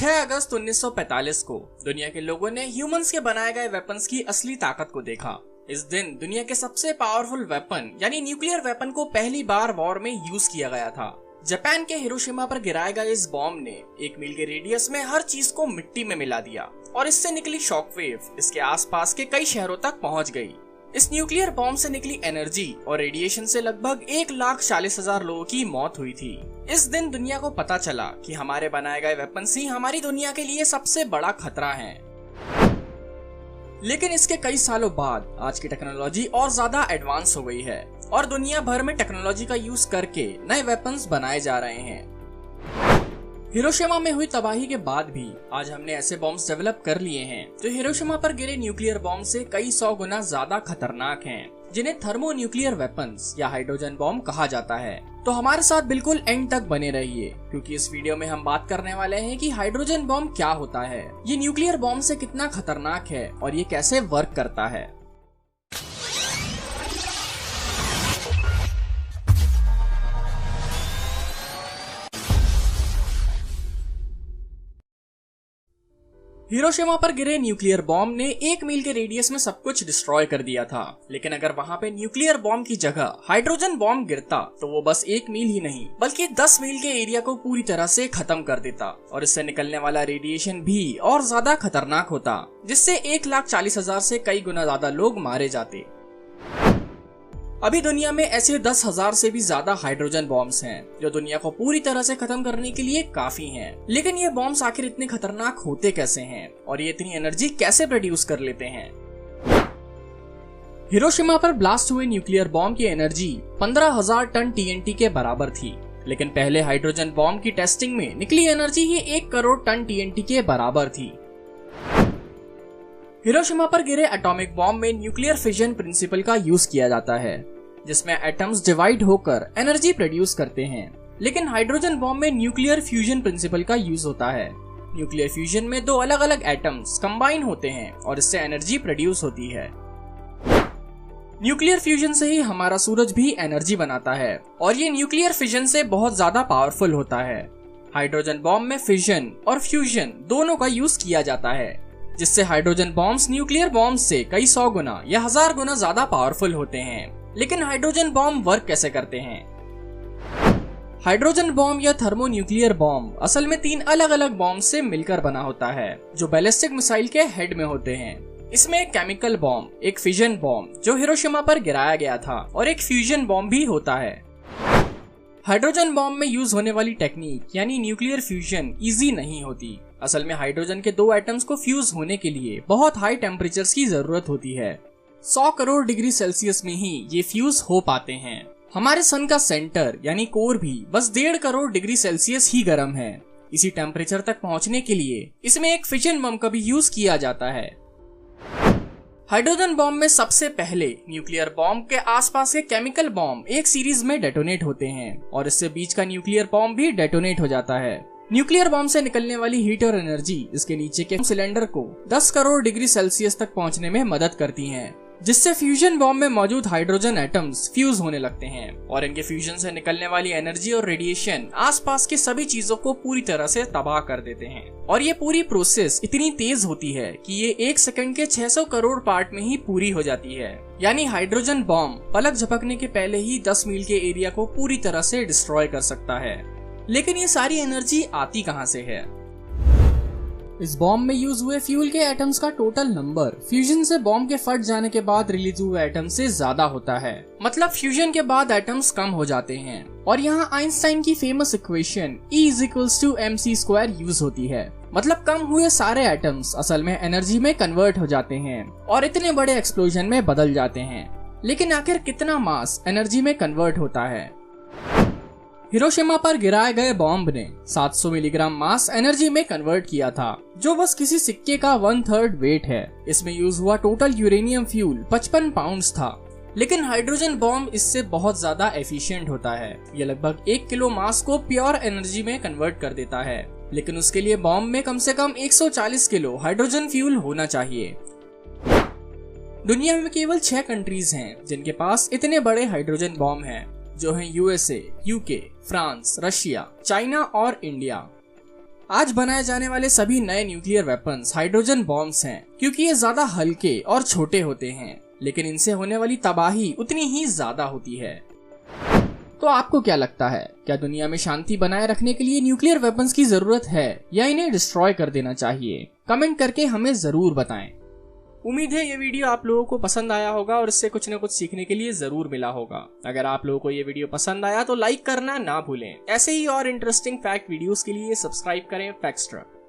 6 अगस्त 1945 को दुनिया के लोगों ने ह्यूमंस के बनाए गए वेपन्स की असली ताकत को देखा। इस दिन दुनिया के सबसे पावरफुल वेपन यानी न्यूक्लियर वेपन को पहली बार वॉर में यूज किया गया था। जापान के हिरोशिमा पर गिराए गए इस बॉम्ब ने 1 मील के रेडियस में हर चीज को मिट्टी में मिला दिया और इससे निकली शॉकवेव इसके आसपास के कई शहरों तक पहुंच गई। इस न्यूक्लियर बॉम्ब से निकली एनर्जी और रेडिएशन से लगभग 1,40,000 लोगों की मौत हुई थी। इस दिन दुनिया को पता चला कि हमारे बनाए गए वेपन्स ही हमारी दुनिया के लिए सबसे बड़ा खतरा हैं। लेकिन इसके कई सालों बाद आज की टेक्नोलॉजी और ज्यादा एडवांस हो गई है और दुनिया भर में टेक्नोलॉजी का यूज करके नए वेपन्स बनाए जा रहे हैं। हिरोशिमा में हुई तबाही के बाद भी आज हमने ऐसे बॉम्ब्स डेवलप कर लिए हैं जो हिरोशिमा पर गिरे न्यूक्लियर बॉम्ब से कई 100 गुना ज्यादा खतरनाक हैं, जिन्हें थर्मो न्यूक्लियर वेपन्स या हाइड्रोजन बॉम्ब कहा जाता है। तो हमारे साथ बिल्कुल एंड तक बने रहिए, क्योंकि इस वीडियो में हम बात करने वाले हैं कि हाइड्रोजन बॉम्ब क्या होता है, ये न्यूक्लियर बॉम्ब से कितना खतरनाक है और ये कैसे वर्क करता है। हिरोशिमा पर गिरे न्यूक्लियर बॉम्ब ने 1 मील के रेडियस में सब कुछ डिस्ट्रॉय कर दिया था। लेकिन अगर वहां पे न्यूक्लियर बॉम्ब की जगह हाइड्रोजन बॉम्ब गिरता तो वो बस 1 मील ही नहीं बल्कि 10 मील के एरिया को पूरी तरह से खत्म कर देता और इससे निकलने वाला रेडिएशन भी और ज्यादा खतरनाक होता, जिससे 1,40,000 से कई गुना ज्यादा लोग मारे जाते। अभी दुनिया में ऐसे 10,000 से भी ज्यादा हाइड्रोजन बॉम्ब्स हैं जो दुनिया को पूरी तरह से खत्म करने के लिए काफी हैं। लेकिन ये बॉम्ब्स आखिर इतने खतरनाक होते कैसे हैं और ये इतनी एनर्जी कैसे प्रोड्यूस कर लेते हैं। हिरोशिमा पर ब्लास्ट हुए न्यूक्लियर बॉम्ब की एनर्जी 15,000 टन TNT के बराबर थी, लेकिन पहले हाइड्रोजन बॉम्ब की टेस्टिंग में निकली एनर्जी ही 1 करोड़ टन TNT के बराबर थी। हिरोशिमा पर गिरे एटॉमिक बॉम्ब में न्यूक्लियर फिजन प्रिंसिपल का यूज किया जाता है, जिसमें एटम्स डिवाइड होकर एनर्जी प्रोड्यूस करते हैं। लेकिन हाइड्रोजन बॉम्ब में न्यूक्लियर फ्यूजन प्रिंसिपल का यूज होता है। न्यूक्लियर फ्यूजन में 2 अलग अलग एटम्स कंबाइन होते हैं और इससे एनर्जी प्रोड्यूस होती है। न्यूक्लियर फ्यूजन से ही हमारा सूरज भी एनर्जी बनाता है और ये न्यूक्लियर फिजन से बहुत ज्यादा पावरफुल होता है। हाइड्रोजन बॉम्ब में फिजन और फ्यूजन दोनों का यूज किया जाता है, जिससे हाइड्रोजन बॉम्ब्स न्यूक्लियर बॉम्ब्स से कई 100 गुना या 1000 गुना ज्यादा पावरफुल होते हैं। लेकिन हाइड्रोजन बॉम्ब वर्क कैसे करते हैं? हाइड्रोजन बॉम्ब या थर्मो न्यूक्लियर बॉम्ब असल में 3 अलग अलग बॉम्ब से मिलकर बना होता है, जो बैलिस्टिक मिसाइल के हेड में होते हैं। इसमें एक केमिकल बॉम्ब, एक फिजन बॉम्ब जो हिरोशिमा पर गिराया गया था और एक फ्यूजन बॉम्ब भी होता है। हाइड्रोजन बॉम्ब में यूज होने वाली टेक्निक यानी न्यूक्लियर फ्यूजन इजी नहीं होती। असल में हाइड्रोजन के 2 एटम्स को फ्यूज होने के लिए बहुत हाई टेम्परेचर्स की जरूरत होती है। 100 करोड़ डिग्री सेल्सियस में ही ये फ्यूज हो पाते हैं। हमारे सन का सेंटर यानी कोर भी बस 1.5 करोड़ डिग्री सेल्सियस ही गर्म है। इसी टेम्परेचर तक पहुंचने के लिए इसमें एक फिजन बम का भी यूज किया जाता है। हाइड्रोजन बॉम्ब में सबसे पहले न्यूक्लियर बॉम्ब के आसपास के केमिकल बॉम्ब एक सीरीज में डेटोनेट होते हैं और इससे बीच का न्यूक्लियर बॉम्ब भी डेटोनेट हो जाता है। न्यूक्लियर बॉम्ब से निकलने वाली हीट और एनर्जी इसके नीचे के सिलेंडर को 10 करोड़ डिग्री सेल्सियस तक पहुंचने में मदद करती हैं, जिससे फ्यूजन बॉम्ब में मौजूद हाइड्रोजन एटम्स फ्यूज होने लगते हैं और इनके फ्यूजन से निकलने वाली एनर्जी और रेडिएशन आसपास की सभी चीजों को पूरी तरह से तबाह कर देते हैं। और ये पूरी प्रोसेस इतनी तेज होती है कि ये 1 सेकंड के 600 करोड़ पार्ट में ही पूरी हो जाती है। यानी हाइड्रोजन बॉम्ब पलक झपकने के पहले ही 10 मील के एरिया को पूरी तरह से डिस्ट्रॉय कर सकता है। लेकिन ये सारी एनर्जी आती कहां से है? इस बॉम्ब में यूज हुए फ्यूल के एटम्स का टोटल नंबर फ्यूजन से बॉम्ब के फट जाने के बाद रिलीज हुए एटम से ज्यादा होता है। मतलब फ्यूजन के बाद एटम्स कम हो जाते हैं और यहाँ आइंस्टाइन की फेमस इक्वेशन E=mc² यूज होती है। मतलब कम हुए सारे एटम्स असल में एनर्जी में कन्वर्ट हो जाते हैं और इतने बड़े एक्सप्लोजन में बदल जाते हैं। लेकिन आखिर कितना मास एनर्जी में कन्वर्ट होता है? हिरोशिमा पर गिराए गए बॉम्ब ने 700 मिलीग्राम मास एनर्जी में कन्वर्ट किया था, जो बस किसी सिक्के का 1/3 वेट है। इसमें यूज हुआ टोटल यूरेनियम फ्यूल 55 पाउंड्स था। लेकिन हाइड्रोजन बॉम्ब इससे बहुत ज्यादा एफिशिएंट होता है। यह लगभग 1 किलो मास को प्योर एनर्जी में कन्वर्ट कर देता है, लेकिन उसके लिए बॉम्ब में कम से कम 140 किलो हाइड्रोजन फ्यूल होना चाहिए। दुनिया में केवल 6 कंट्रीज हैं जिनके पास इतने बड़े हाइड्रोजन बॉम्ब हैं, जो हैं USA, UK, France, Russia, China और इंडिया। आज बनाए जाने वाले सभी नए न्यूक्लियर वेपन्स हाइड्रोजन बॉम्ब्स हैं, क्योंकि ये ज्यादा हल्के और छोटे होते हैं, लेकिन इनसे होने वाली तबाही उतनी ही ज्यादा होती है। तो आपको क्या लगता है, क्या दुनिया में शांति बनाए रखने के लिए न्यूक्लियर वेपन्स की जरूरत है या इन्हें डिस्ट्रॉय कर देना चाहिए? कमेंट करके हमें जरूर बताएं। उम्मीद है ये वीडियो आप लोगों को पसंद आया होगा और इससे कुछ न कुछ सीखने के लिए जरूर मिला होगा। अगर आप लोगों को ये वीडियो पसंद आया तो लाइक करना ना भूलें। ऐसे ही और इंटरेस्टिंग फैक्ट वीडियोस के लिए सब्सक्राइब करें फैक्ट्स ट्रक।